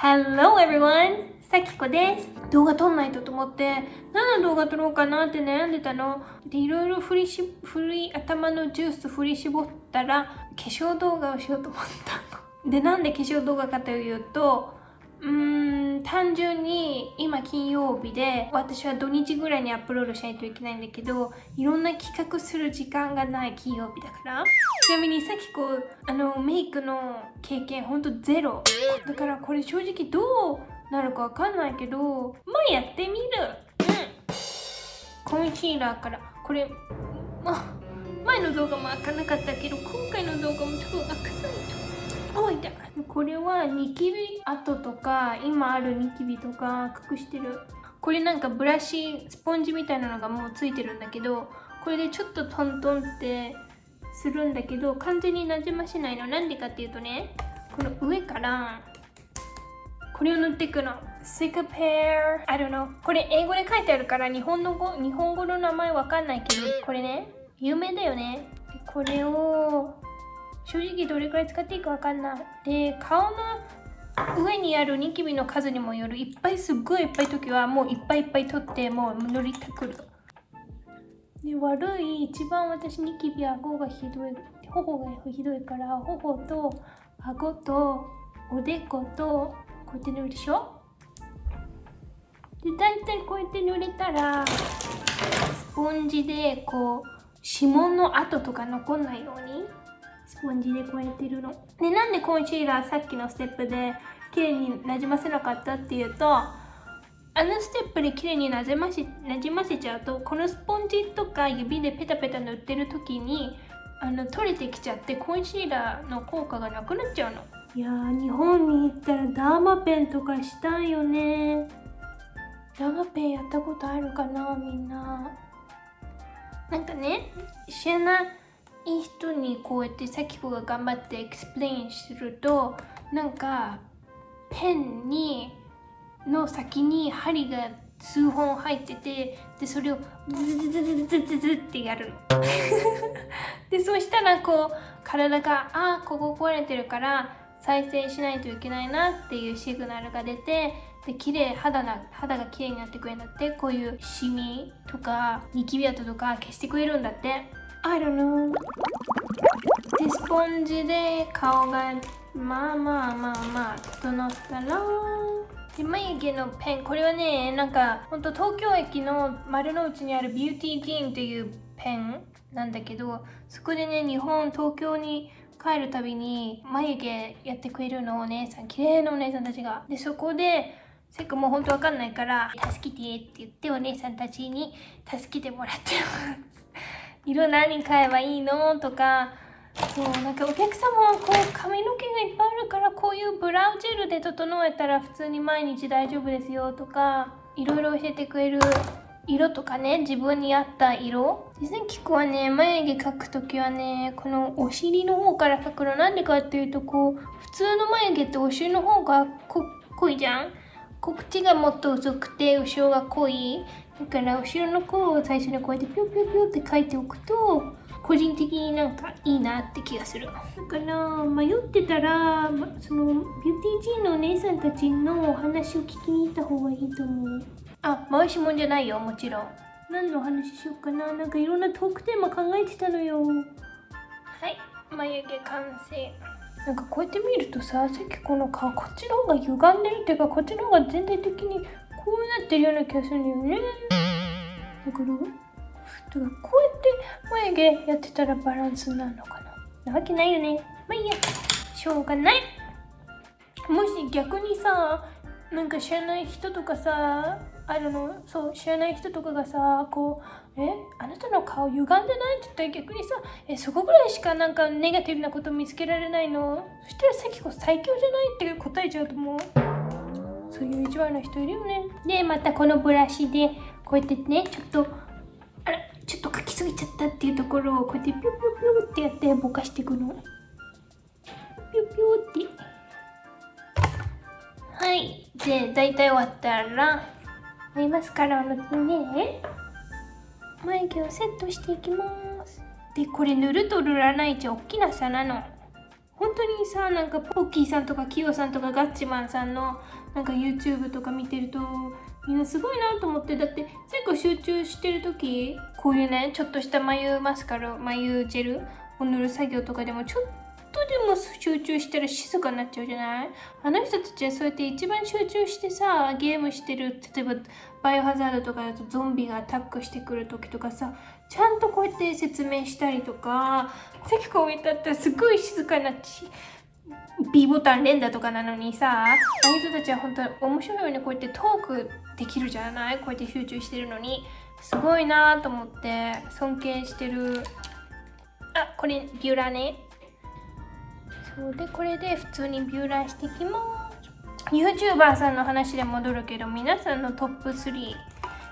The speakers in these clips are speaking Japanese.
Hello everyone! さきこです。動画撮んないと思って、何の動画撮ろうかなって悩んでたの。で、いろいろ頭のジュース振り絞ったら、化粧動画をしようと思ったの。で、なんで化粧動画かというと、単純に今金曜日で私は土日ぐらいにアップロードしないといけないんだけど、いろんな企画する時間がない金曜日だから。ちなみにさっきメイクの経験ほんとゼロだから、これ正直どうなるかわかんないけど、まあやってみる。コンシーラーからこれ、前の動画も開かなかったけど、今回の動画も多分開かないと。これはニキビ跡とか今あるニキビとか隠してる。これなんかブラシスポンジみたいなのがもうついてるんだけど、これでちょっとトントンってするんだけど、完全になじましないの。なんでかっていうとね、この上からこれを塗っていくの。Cicapair I don't know。 これ英語で書いてあるから日本語の名前わかんないけど、これね有名だよね。でこれを正直どれくらい使っていいかわかんない。で、顔の上にあるニキビの数にもよる。すっごいいっぱい時はもういっぱい取ってもう塗りたくる。で、一番私ニキビ頬がひどいから、頬と顎とおでことこうやって塗るでしょ。で、大体こうやって塗れたらスポンジでこう指紋の跡とか残んないようにスポンジでこうやってるの。で、なんでコンシーラーさっきのステップで綺麗になじませなかったっていうと、あのステップで綺麗になじませちゃうと、このスポンジとか指でペタペタ塗ってる時に取れてきちゃって、コンシーラーの効果がなくなっちゃうの。いやー、日本に行ったらダーマペンとかしたいよね。ダーマペンやったことあるかな、みんな。なんかね、知らない人にこうやってさきこが頑張ってエクスプレインすると、なんかペンの先に針が数本入ってて、でそれをズズズズズズズってやるので、そうしたらこう体がここ壊れてるから再生しないといけないなっていうシグナルが出て、で肌が綺麗になってくれるんだって。こういうシミとかニキビ跡とか消してくれるんだって。I don't know。 で、スポンジで顔がまあ整ったら、で、眉毛のペン、これはね、なんかほんと東京駅の丸の内にあるビューティーティーンっていうペンなんだけど、そこでね、東京に帰るたびに眉毛やってくれるのお姉さん、綺麗なお姉さんたちが。で、そこでせっかもうほんとわかんないから助けてって言って、お姉さんたちに助けてもらってます色何買えばいいのとか、そう、なんかお客様はこう髪の毛がいっぱいあるから、こういうブラウンジェルで整えたら普通に毎日大丈夫ですよとか、いろいろ教えてくれる色とかね、自分に合った色で、さきこはね、眉毛描くときはね、このお尻の方から描くの。なんでかっていうと、こう普通の眉毛ってお尻の方が濃いじゃん。口がもっと薄くて後ろが濃い。だから後ろの子を最初にこうやってピョピョピョって描いておくと、個人的になんかいいなって気がする。だから迷ってたら、そのビューティージーンのお姉さんたちのお話を聞きに行った方がいいと思う。回しもんじゃないよ、もちろん。何のお話しようかな。なんかいろんなトークテーマ考えてたのよ。はい、眉毛完成。なんかこうやって見るとさっきこの顔、こっちの方が歪んでるっていうか、こっちの方が全体的にこうなってるような気がするんだよね。だからこうやって眉毛やってたらバランスになるのかなわけないよね。まあいいや、しょうがない。もし逆にさ、なんか知らない人とかさ、知らない人とかがさ、こうあなたの顔歪んでないって言ったら、逆にさそこぐらいしかなんかネガティブなこと見つけられないの。そしたらさきこ最強じゃないって答えちゃうと思う。そういう意地悪な人いるよね。で、またこのブラシでこうやってね、ちょっと描きすぎちゃったっていうところをこうやってピュピュピュってやってぼかしていくの。ピュピュって。はい。で、大体終わったらアイマスカラを塗ってね、眉毛をセットしていきます。で、これ塗ると塗らないじゃ大きな差なの。本当にさ、なんかポッキーさんとかキヨさんとかガッチマンさんのなんか YouTube とか見てるとみんなすごいなと思って。だって結構集中してる時、こういうねちょっとした眉マスカラ、眉ジェルを塗る作業とかでもちょっとでも集中したら静かになっちゃうじゃない。あの人たちはそうやって一番集中してさゲームしてる、例えばバイオハザードとかだとゾンビがアタックしてくる時とかさ、ちゃんとこうやって説明したりとか、さっきこう言ったったらすごい静かになっち B ボタン連打とかなのにさ、ああいう人たちは本当に面白いようにこうやってトークできるじゃない。こうやって集中してるのにすごいなと思って尊敬してる。あ、これビューラーね。そうで、これで普通にビューラーしていきます。 YouTuber さんの話で戻るけど、皆さんのトップ3、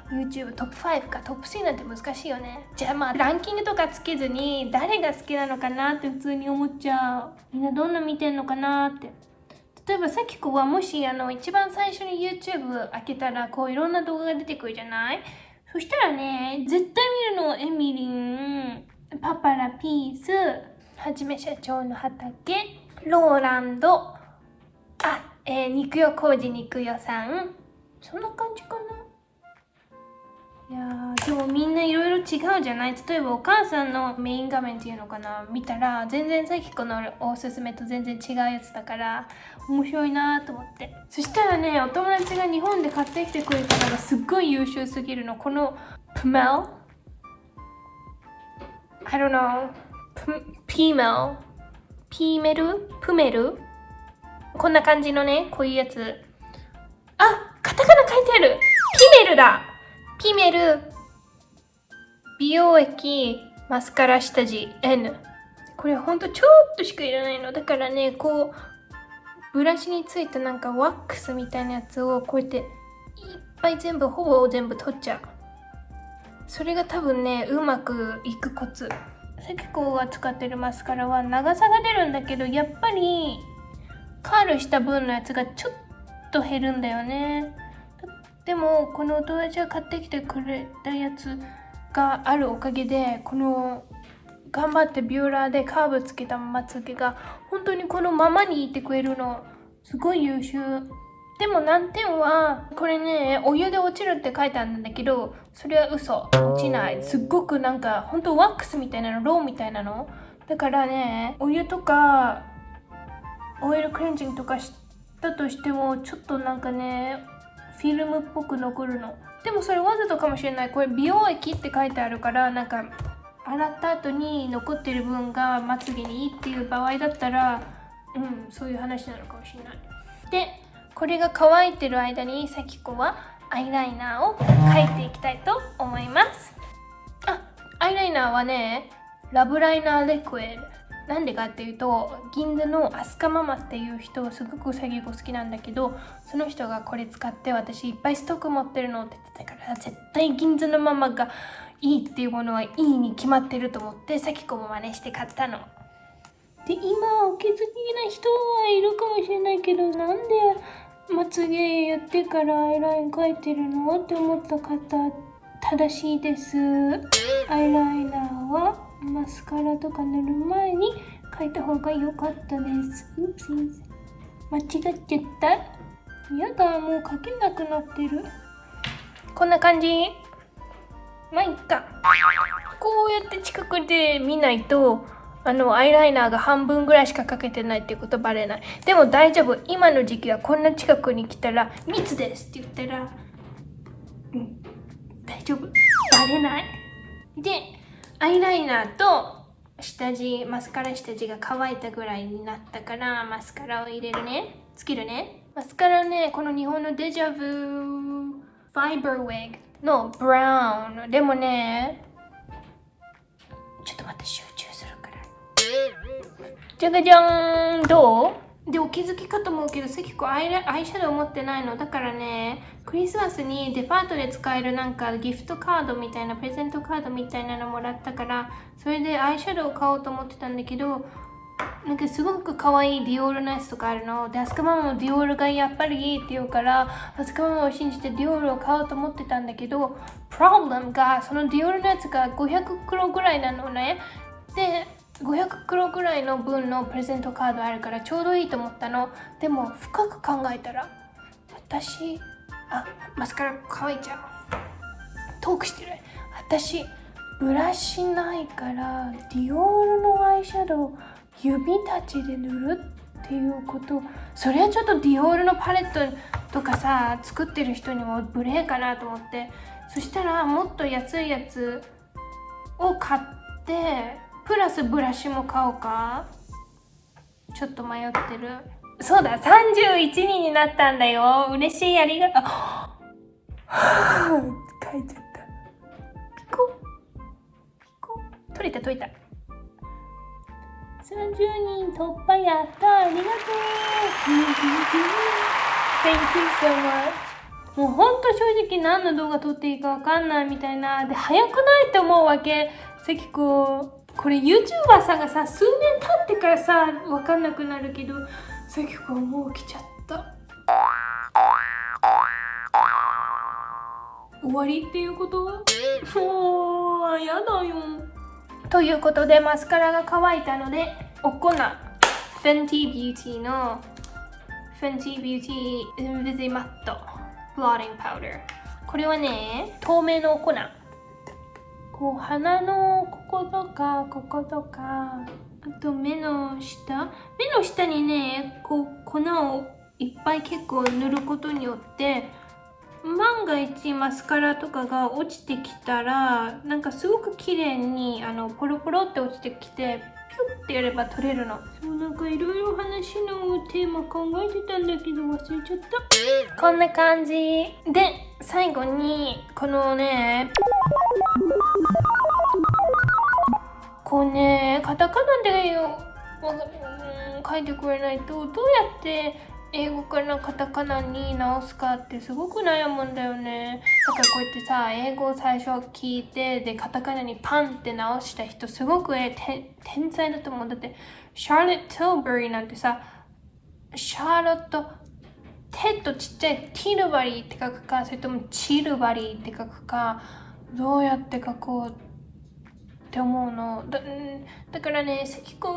YouTube トップ5かトップ3なんて難しいよね。じゃあまあランキングとかつけずに誰が好きなのかなって普通に思っちゃう。みんなどんな見てんのかなって。例えばさきこはもし一番最初に YouTube 開けたらこういろんな動画が出てくるじゃない。そしたらね、絶対見るのエミリン、パパラピース、はじめ社長の畑、ローランド、肉よ工事肉よさん、そんな感じかな。いやでもみんないろいろ違うじゃない。例えばお母さんのメイン画面っていうのかな、見たら全然さきこのおすすめと全然違うやつだから面白いなと思って。そしたらね、お友達が日本で買ってきてくれたのがすっごい優秀すぎるの。このプメル I don't know ピーメルプメル、こんな感じのね、こういうやつ。あ、カタカナ書いてある。ピメルだ。ピメル美容液マスカラ下地 N。 これほんとちょっとしかいらないの。だからね、こうブラシについたなんかワックスみたいなやつをこうやっていっぱいほぼ全部取っちゃう。それが多分ね、うまくいくコツ。さきこが使ってるマスカラは長さが出るんだけど、やっぱりカールした分のやつがちょっと減るんだよね。でもこのお友達が買ってきてくれたやつがあるおかげで、この頑張ってビューラーでカーブつけたまつげが本当にこのままにいてくれるの。すごい優秀。でも難点はこれね、お湯で落ちるって書いてあるんだけど、それは嘘、落ちない。すっごくなんか本当ワックスみたいなの、ローみたいなのだからね、お湯とかオイルクレンジングとかしたとしてもちょっとなんかね、フィルムっぽく残るの。でもそれわざとかもしれない。これ美容液って書いてあるから、なんか洗った後に残ってる分がまつげにいいっていう場合だったら、そういう話なのかもしれない。で、これが乾いてる間にさきこはアイライナーを描いていきたいと思います。アイライナーはね、ラブライナーリクイド。なんでかっていうと、銀座のアスカママっていう人すごくさきこ好きなんだけど、その人がこれ使って私いっぱいストック持ってるのって言ってたから、絶対銀座のママがいいっていうものはいいに決まってると思ってさきこも真似して買ったの。で、今お気づきな人はいるかもしれないけど、なんでまつげやってからアイライン描いてるのって思った方、正しいです。アイライナーはマスカラとか塗る前に描いた方が良かったです。間違っちゃった。やだ、もう描けなくなってる。こんな感じ。まあいっか。こうやって近くで見ないとアイライナーが半分ぐらいしか描けてないっていうことバレない。でも大丈夫。今の時期はこんな近くに来たら密ですって言ったら大丈夫。バレない。で、アイライナーと下地、マスカラ下地が乾いたぐらいになったからマスカラを入れるね。つけるね。マスカラね、この日本のデジャブファイバーウィッグのブラウン。でもね、ちょっと待って、集中するから。じゃがじゃーん。どう？で、お気づきかと思うけど、さっきアイシャドウ持ってないの。だからね、クリスマスにデパートで使えるなんかギフトカードみたいな、プレゼントカードみたいなのもらったから、それでアイシャドウを買おうと思ってたんだけど、なんかすごく可愛いディオールのやつとかあるので、アスカママもディオールがやっぱりいいって言うから、アスカママを信じてディオールを買おうと思ってたんだけど、プロブレムがそのディオールのやつが500クロぐらいなのね。で、500黒ぐらいの分のプレゼントカードあるからちょうどいいと思ったの。でも深く考えたら私マスカラ乾いちゃう。トークしてる。私ブラシないからディオールのアイシャドウ指たちで塗るっていうこと、それはちょっとディオールのパレットとかさ作ってる人にも無礼かなと思って、そしたらもっと安いやつを買ってプラスブラシも買おうか。ちょっと迷ってる。そうだ、31人になったんだよ。嬉しい、ありがとう。書いちゃった。ピコ取れた30人突破、やった、ありがとう。Thank you so much。 もうほんと正直何の動画撮っていいかわかんないみたいなで、早くないって思うわけ。さっきこれ YouTuber さんがさ数年経ってからさわかんなくなるけど、さっきもう来ちゃった。終わりっていうこと？もうやだよ。ということでマスカラが乾いたのでお粉 Fenty Beauty の Fenty Beauty Invisimatte Blotting Powder、 これはね透明のお粉、鼻のこことかこことか、あと目の下にね粉をいっぱい結構塗ることによって万が一マスカラとかが落ちてきたらなんかすごく綺麗にポロポロって落ちてきてピュッてやれば取れるの。そうなんかいろいろ話のテーマ考えてたんだけど忘れちゃった。こんな感じで最後にこのねカタカナで書いてくれないとどうやって英語からカタカナに直すかってすごく悩むんだよね。だからこうやってさ英語を最初聞いてでカタカナにパンって直した人すごく天才だと思う。だってシャーロット・ティルバリーなんてさ、シャーロット手とちっちゃいティルバリーって書くか、それともチルバリーって書くか、どうやって書こうって思うの。だからね、関君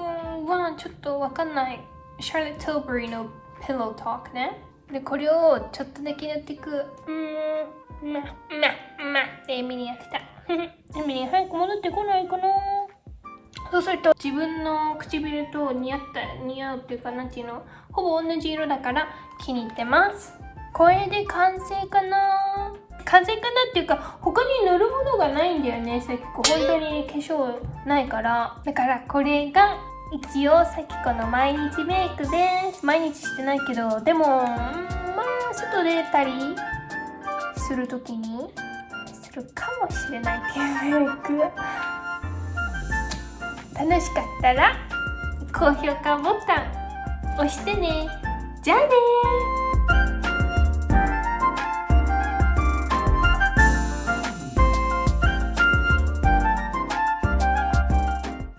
はちょっとわかんない。シャーロット・ティルバリーのピロートークね。で、これをちょっとだけやっていく。エミリーが来た。エミリー早く戻ってこないかな。そうすると自分の唇と似合うっていうか、なんていうの、ほぼ同じ色だから気に入ってます。これで完成かなっていうか、他に塗るものがないんだよね。さっき本当に化粧ないから。だからこれが一応さきこの毎日メイクです。毎日してないけど、でも外出たりするときにするかもしれないっていうメイク。楽しかったら高評価ボタン押してね。じゃあねー。